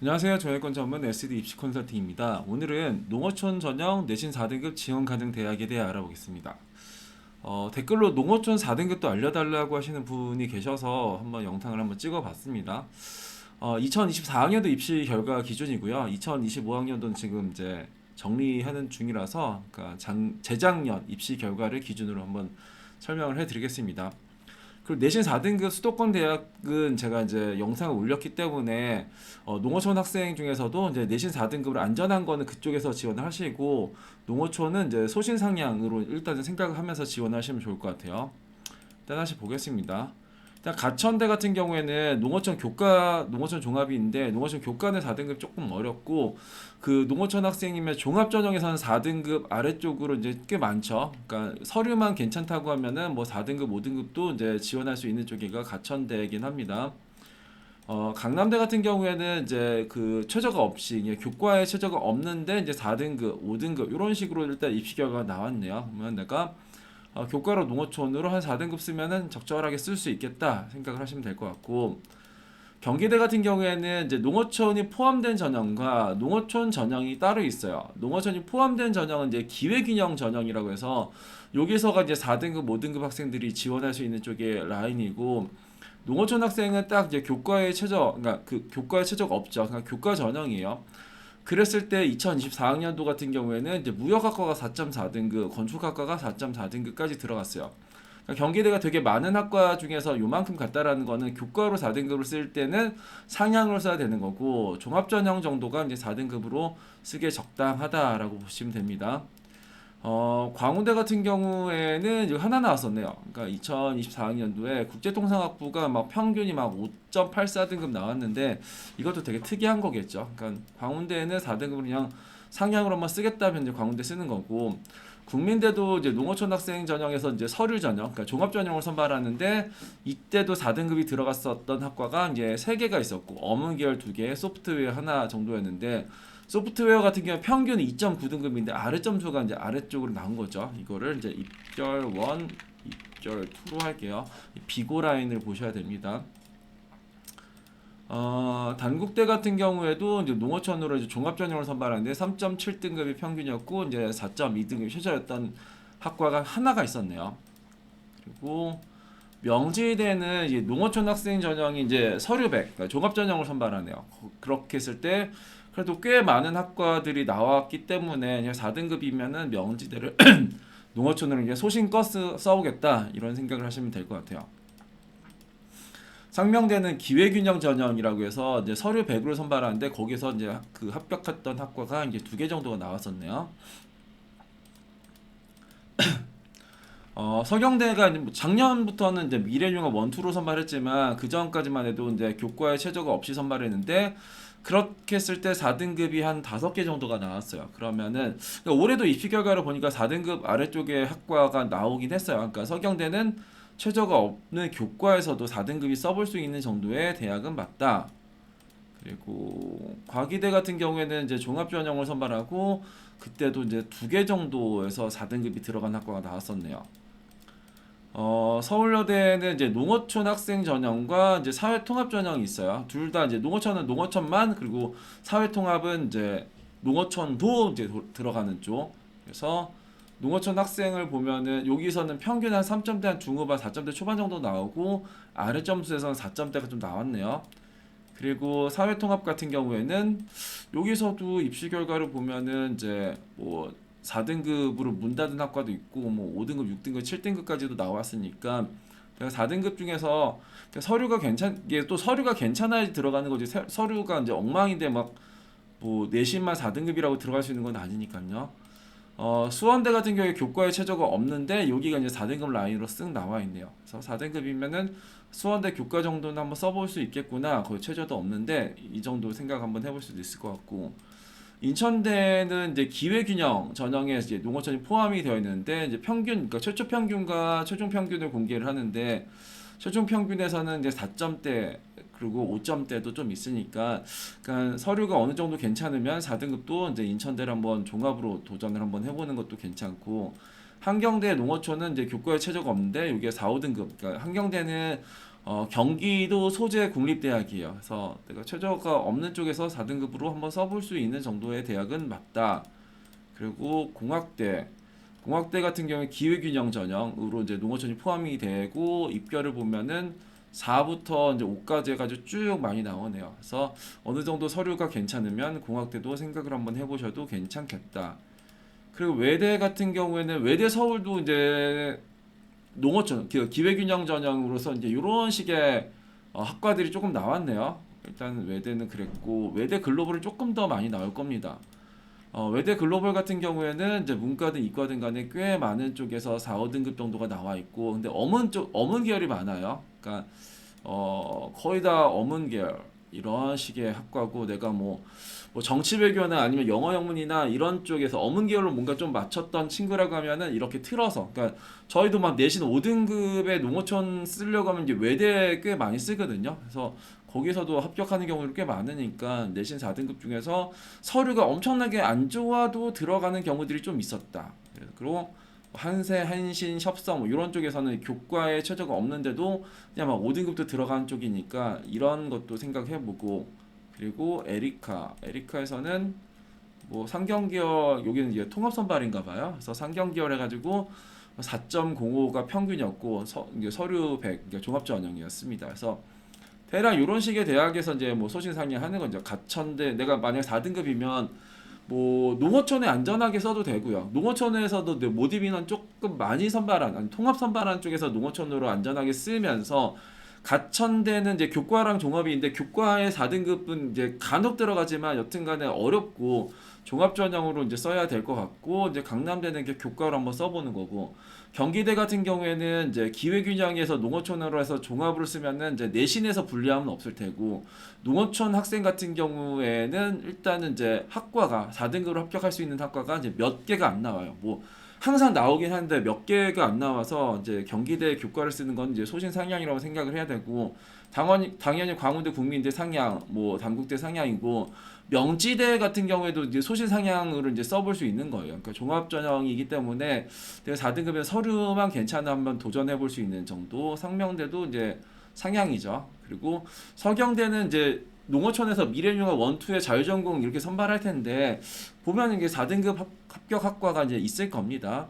안녕하세요. 정외권 전문 SD 입시 컨설팅입니다. 오늘은 농어촌 전형 내신 4등급 지원 가능 대학에 대해 알아보겠습니다. 댓글로 농어촌 4등급도 알려달라고 하시는 분이 계셔서 한번 영상을 한번 찍어봤습니다. 2024학년도 입시 결과 기준이고요. 2025학년도는 지금 이제 정리하는 중이라서 그러니까 재작년 입시 결과를 기준으로 한번 설명을 해드리겠습니다. 그리고 내신 4등급 수도권 대학은 제가 이제 영상을 올렸기 때문에 농어촌 학생 중에서도 이제 내신 4등급으로 안전한 거는 그쪽에서 지원을 하시고 농어촌은 이제 소신상향으로 일단은 생각을 하면서 지원하시면 좋을 것 같아요. 일단 다시 보겠습니다. 일단 가천대 같은 경우에는 농어촌 종합인데 농어촌 교과는 4등급 조금 어렵고 그 농어촌 학생이면 종합 전형에서는 4등급 아래쪽으로 이제 꽤 많죠. 그러니까 서류만 괜찮다고 하면은 뭐 4등급, 5등급도 이제 지원할 수 있는 쪽이가 가천대이긴 합니다. 강남대 같은 경우에는 이제 그 최저가 없이 이게 교과에 최저가 없는데 이제 4등급, 5등급 이런 식으로 일단 입시 결과가 나왔네요. 그러면 내가 교과로 농어촌으로 한 4등급 쓰면은 적절하게 쓸 수 있겠다 생각을 하시면 될 것 같고 경기대 같은 경우에는 이제 농어촌이 포함된 전형과 농어촌 전형이 따로 있어요. 농어촌이 포함된 전형은 이제 기회균형 전형이라고 해서 여기서가 이제 4등급, 5등급 학생들이 지원할 수 있는 쪽의 라인이고 농어촌 학생은 딱 이제 교과에 최저, 그러니까 그 교과에 최저가 없죠. 그러니까 교과 전형이에요. 그랬을 때 2024학년도 같은 경우에는 이제 무역학과가 4.4등급, 건축학과가 4.4등급까지 들어갔어요. 그러니까 경기대가 되게 많은 학과 중에서 요만큼 같다라는 거는 교과로 4등급을 쓸 때는 상향으로 써야 되는 거고 종합전형 정도가 이제 4등급으로 쓰기에 적당하다라고 보시면 됩니다. 광운대 같은 경우에는 이거 하나 나왔었네요. 그러니까 2024학년도에 국제통상학부가 막 평균이 막 5.84등급 나왔는데 이것도 되게 특이한 거겠죠. 그러니까 광운대는 4등급을 그냥 상향으로 한번 쓰겠다면 이제 광운대 쓰는 거고 국민대도 이제 농어촌 학생 전형에서 이제 서류 전형, 그러니까 종합 전형을 선발하는데 이때도 4등급이 들어갔었던 학과가 이제 3개가 있었고 어문 계열 2개, 소프트웨어 하나 정도였는데 소프트웨어 같은 경우 평균 2.9등급인데 아래 점수가 이제 아래쪽으로 나온 거죠. 이거를 이제 입결 1, 입결 2로 할게요. 비고 라인을 보셔야 됩니다. 단국대 같은 경우에도 이제 농어촌으로 이제 종합전형을 선발하는데 3.7등급이 평균이었고 이제 4.2등급이 최저였던 학과가 하나가 있었네요. 그리고 명지대는 이제 농어촌 학생 전형이 이제 서류100, 그러니까 종합 전형을 선발하네요. 그렇게 했을 때 그래도 꽤 많은 학과들이 나왔기 때문에 4등급이면은 명지대를 농어촌으로 이제 소신껏 써오겠다 이런 생각을 하시면 될 것 같아요. 상명대는 기회균형 전형이라고 해서 이제 서류 100으로 선발하는데 거기서 이제 그 합격했던 학과가 이제 2개 정도가 나왔었네요. 서경대가 이제 뭐 작년부터는 이제 미래융합 원투로 선발했지만 그 전까지만 해도 이제 교과에 최저가 없이 선발했는데 그렇게 했을 때 4등급이 한 5개 정도가 나왔어요. 그러면은 그러니까 올해도 입시 결과를 보니까 4등급 아래쪽에 학과가 나오긴 했어요. 그러니까 서경대는 최저가 없는 교과에서도 4등급이 써볼 수 있는 정도의 대학은 맞다. 그리고 과기대 같은 경우에는 이제 종합전형을 선발하고 그때도 이제 2개 정도에서 4등급이 들어간 학과가 나왔었네요. 서울여대는 이제 농어촌 학생 전형과 이제 사회통합 전형이 있어요. 둘 다 이제 농어촌은 농어촌만 그리고 사회통합은 이제 농어촌도 이제 들어가는 쪽. 그래서 농어촌 학생을 보면은 여기서는 평균 한 3점대 한 중후반 4점대 초반 정도 나오고 아래 점수에서는 4점대가 좀 나왔네요. 그리고 사회통합 같은 경우에는 여기서도 입시 결과를 보면은 이제 뭐 4등급으로 문 닫은 학과도 있고 뭐 5등급, 6등급, 7등급까지도 나왔으니까 제가 4등급 중에서 서류가 이게 또 서류가 괜찮아야 들어가는 거지 서류가 이제 엉망인데 막 뭐 내신만 4등급이라고 들어갈 수 있는 건 아니니까요. 수원대 같은 경우에 교과에 최저가 없는데 여기가 이제 4등급 라인으로 쓱 나와 있네요. 그래서 4등급이면은 수원대 교과 정도는 한번 써볼 수 있겠구나. 거의 최저도 없는데 이 정도 생각 한번 해볼 수도 있을 것 같고 인천대는 이제 기회균형 전형에 이제 농어촌이 포함이 되어 있는데 이제 그러니까 최초 평균과 최종 평균을 공개를 하는데 최종 평균에서는 이제 4점대 그리고 5점대도 좀 있으니까 그러니까 서류가 어느 정도 괜찮으면 4등급도 이제 인천대를 한번 종합으로 도전을 한번 해보는 것도 괜찮고 한경대 농어촌은 이제 교과에 최저가 없는데 이게 4, 5등급 그러니까 한경대는 경기도 소재 국립대학이에요. 그래서 내가 최저가 없는 쪽에서 4등급으로 한번 써볼 수 있는 정도의 대학은 맞다. 그리고 공학대 같은 경우에 기회균형 전형으로 이제 농어촌이 포함이 되고 입결을 보면은 4부터 이제 5까지 해가지고 쭉 많이 나오네요. 그래서 어느 정도 서류가 괜찮으면 공학대도 생각을 한번 해보셔도 괜찮겠다. 그리고 외대 같은 경우에는 외대 서울도 이제 농어촌 기회균형 전형으로서 이제 이런 식의 학과들이 조금 나왔네요. 일단 외대는 그랬고 외대 글로벌은 조금 더 많이 나올 겁니다. 외대 글로벌 같은 경우에는 이제 문과든 이과든 간에 꽤 많은 쪽에서 4, 5등급 정도가 나와 있고 근데 어문 계열이 많아요. 그러니까 거의 다 어문 계열 이런 식의 학과고 내가 뭐 정치 외교나 아니면 영어 영문이나 이런 쪽에서 어문 계열로 뭔가 좀 맞췄던 친구라고 하면은 이렇게 틀어서 그러니까 저희도 막 내신 5등급의 농어촌 쓰려고 하면 이제 외대 꽤 많이 쓰거든요. 그래서 거기서도 합격하는 경우가 꽤 많으니까 내신 4등급 중에서 서류가 엄청나게 안 좋아도 들어가는 경우들이 좀 있었다. 그리고 한세, 한신, 협성 뭐 이런 쪽에서는 교과에 최저가 없는데도 그냥 막 5등급도 들어가는 쪽이니까 이런 것도 생각해보고 그리고 에리카에서는 뭐 상경계열 여기는 이제 통합 선발인가 봐요. 그래서 상경계열 해가지고 4.05가 평균이었고 이제 서류 100 그러니까 종합 전형이었습니다. 그래서 대략 이런 식의 대학에서 이제 뭐 소신 상의하는 거죠. 가천대 내가 만약 4등급이면 뭐 농어촌에 안전하게 써도 되고요. 농어촌에서도 모집 인원 조금 많이 선발한 아니, 통합 선발한 쪽에서 농어촌으로 안전하게 쓰면서 가천대는 이제 교과랑 종합인데 교과의 4등급은 이제 간혹 들어가지만 여튼간에 어렵고 종합 전형으로 이제 써야 될 것 같고 이제 강남대는 이렇게 교과로 한번 써보는 거고 경기대 같은 경우에는 이제 기회균형에서 농어촌으로 해서 종합으로 쓰면은 이제 내신에서 불리함은 없을 테고 농어촌 학생 같은 경우에는 일단은 이제 학과가 4등급으로 합격할 수 있는 학과가 이제 몇 개가 안 나와요. 뭐 항상 나오긴 하는데 몇 개가 안 나와서 이제 경기대 교과를 쓰는 건 이제 소신 상향이라고 생각을 해야 되고 당연히 광운대 국민대 상향, 뭐 단국대 상향이고 명지대 같은 경우에도 이제 소신 상향으로 이제 써볼 수 있는 거예요. 그러니까 종합 전형이기 때문에 내가 4등급의 서류만 괜찮아 한번 도전해 볼 수 있는 정도. 상명대도 이제 상향이죠. 그리고 서경대는 이제 농어촌에서 미래융합 1, 2의 자유전공 이렇게 선발할 텐데 보면 이게 4등급 합격 학과가 이제 있을 겁니다.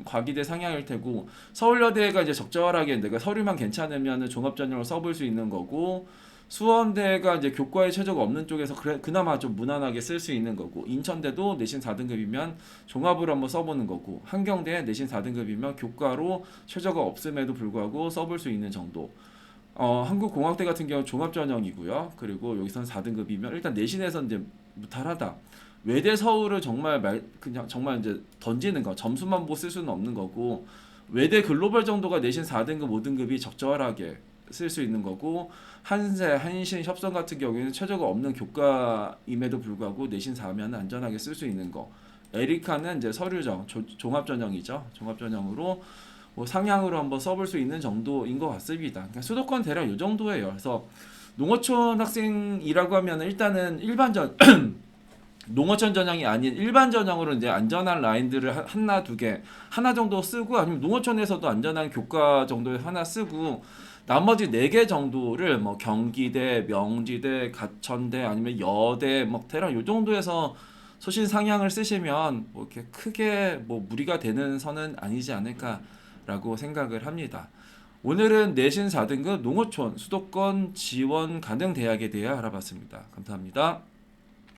과기대 상향일 테고 서울여대가 이제 적절하게 내가 서류만 괜찮으면 종합전형을 써볼 수 있는 거고 수원대가 이제 교과에 최저가 없는 쪽에서 그나마 좀 무난하게 쓸 수 있는 거고 인천대도 내신 4등급이면 종합으로 한번 써보는 거고 한경대 내신 4등급이면 교과로 최저가 없음에도 불구하고 써볼 수 있는 정도. 한국공학대 같은 경우 종합전형이고요. 그리고 여기서는 4등급이면 일단 내신에서 이제 무탈하다. 외대 서울을 그냥 정말 이제 던지는 거 점수만 보고 쓸 수는 없는 거고 외대 글로벌 정도가 내신 4등급 5등급이 적절하게 쓸 수 있는 거고 한세 한신 협성 같은 경우에는 최저가 없는 교과임에도 불구하고 내신 4면 안전하게 쓸 수 있는 거 에리카는 이제 서류정 종합전형이죠. 종합전형으로 뭐 상향으로 한번 써볼 수 있는 정도인 것 같습니다. 그러니까 수도권 대략 이 정도예요. 그래서 농어촌 학생이라고 하면 일단은 농어촌 전형이 아닌 일반 전형으로 이제 안전한 라인들을 하나 두 개 하나 정도 쓰고 아니면 농어촌에서도 안전한 교과 정도에 하나 쓰고 나머지 네 개 정도를 뭐 경기대, 명지대, 가천대 아니면 여대 뭐 대략 요 정도에서 소신 상향을 쓰시면 뭐 이렇게 크게 뭐 무리가 되는 선은 아니지 않을까라고 생각을 합니다. 오늘은 내신 4등급 농어촌 수도권 지원 가능 대학에 대해 알아봤습니다. 감사합니다.